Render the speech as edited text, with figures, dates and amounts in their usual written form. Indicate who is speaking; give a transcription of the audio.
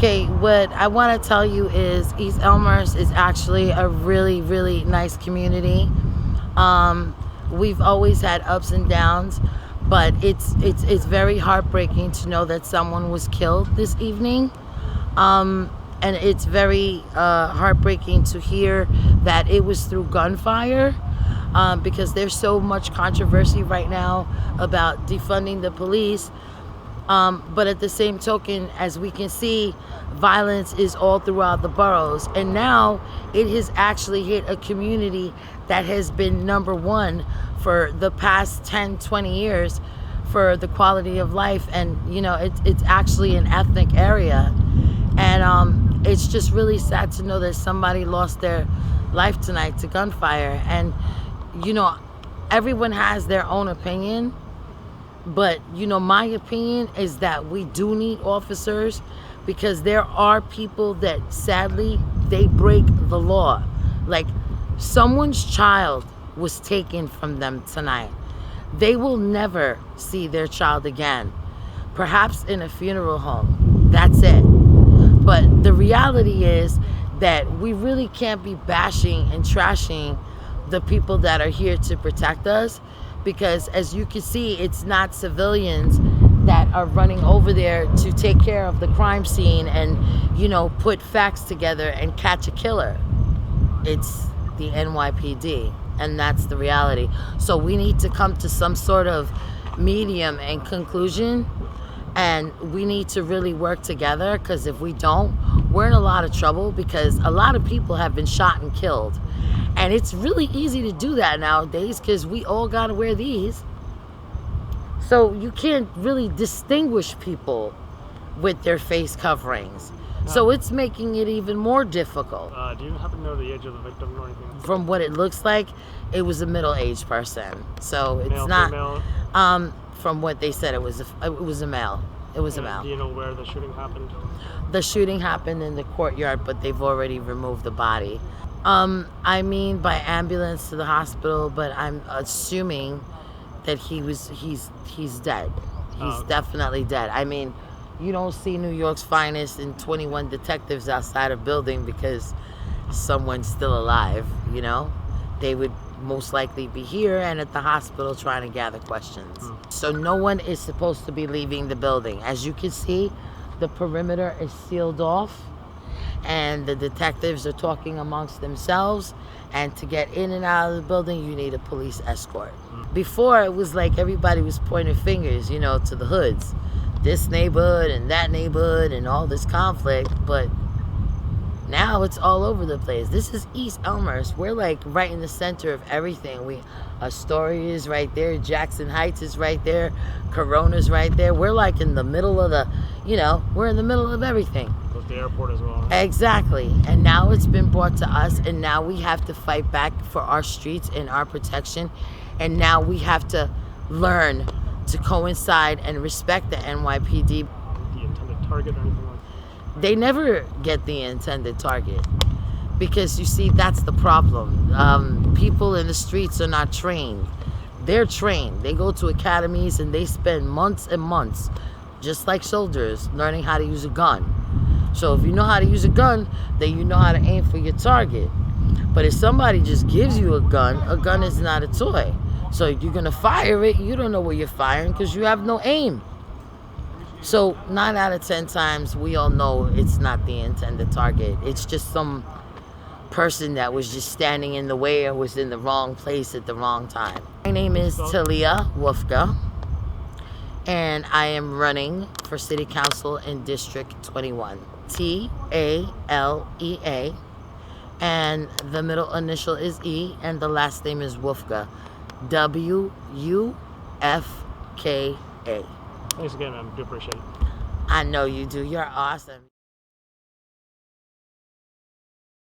Speaker 1: Okay, what I want to tell you is East Elmhurst is actually a really, really nice community. We've always had ups and downs, but it's very heartbreaking to know that someone was killed this evening. And it's very heartbreaking to hear that it was through gunfire, because there's so much controversy right now about defunding the police. But at the same token, as we can see, violence is all throughout the boroughs. And now it has actually hit a community that has been number one for the past 10, 20 years for the quality of life. And, it's actually an ethnic area. And it's just really sad to know that somebody lost their life tonight to gunfire. And, everyone has their own opinion. But, my opinion is that we do need officers, because there are people that sadly, they break the law. Like, someone's child was taken from them tonight. They will never see their child again. Perhaps in a funeral home. That's it. But the reality is that we really can't be bashing and trashing the people that are here to protect us. Because as you can see, it's not civilians that are running over there to take care of the crime scene and, put facts together and catch a killer. It's the NYPD, and that's the reality. So we need to come to some sort of medium and conclusion, and we need to really work together, because if we don't, we're in a lot of trouble, because a lot of people have been shot and killed. And it's really easy to do that nowadays, because we all got to wear these. So you can't really distinguish people with their face coverings. So it's making it even more difficult.
Speaker 2: Do you happen to know the age of the victim or anything?
Speaker 1: From what it looks like, it was a middle-aged person. So it's
Speaker 2: male,
Speaker 1: not.
Speaker 2: Female?
Speaker 1: From what they said, it was a male. It was a male.
Speaker 2: Do you know where the shooting happened?
Speaker 1: The shooting happened in the courtyard, but they've already removed the body. By ambulance to the hospital, but I'm assuming that he's dead. He's definitely dead. You don't see New York's finest and 21 detectives outside a building because someone's still alive, They would most likely be here and at the hospital trying to gather questions. So no one is supposed to be leaving the building. As you can see, the perimeter is sealed off, and the detectives are talking amongst themselves, and to get in and out of the building you need a police escort. Before, it was like everybody was pointing fingers, to the hoods, this neighborhood and that neighborhood and all this conflict, but now it's all over the place. This is East Elmhurst. We're like right in the center of everything. Astoria is right there, Jackson Heights is right there, Corona's right there. We're like in the middle of we're in the middle of everything.
Speaker 2: With the airport as well.
Speaker 1: Exactly. And now it's been brought to us, and now we have to fight back for our streets and our protection. And now we have to learn to coincide and respect the NYPD.
Speaker 2: The intended target or anything like that?
Speaker 1: They never get the intended target, because you see, that's the problem. People in the streets are not trained. They're trained. They go to academies and they spend months and months, just like soldiers, learning how to use a gun. So if you know how to use a gun, then you know how to aim for your target. But if somebody just gives you a gun is not a toy. So you're going to fire it, you don't know where you're firing because you have no aim. So 9 out of 10 times, we all know it's not the intended target. It's just some person that was just standing in the way or was in the wrong place at the wrong time. My name is Talia Wolfka, and I am running for City Council in District 21. Talea, and the middle initial is E, and the last name is Wolfka. Wufka.
Speaker 2: Thanks again, man. I do appreciate it.
Speaker 1: I know you do. You're awesome.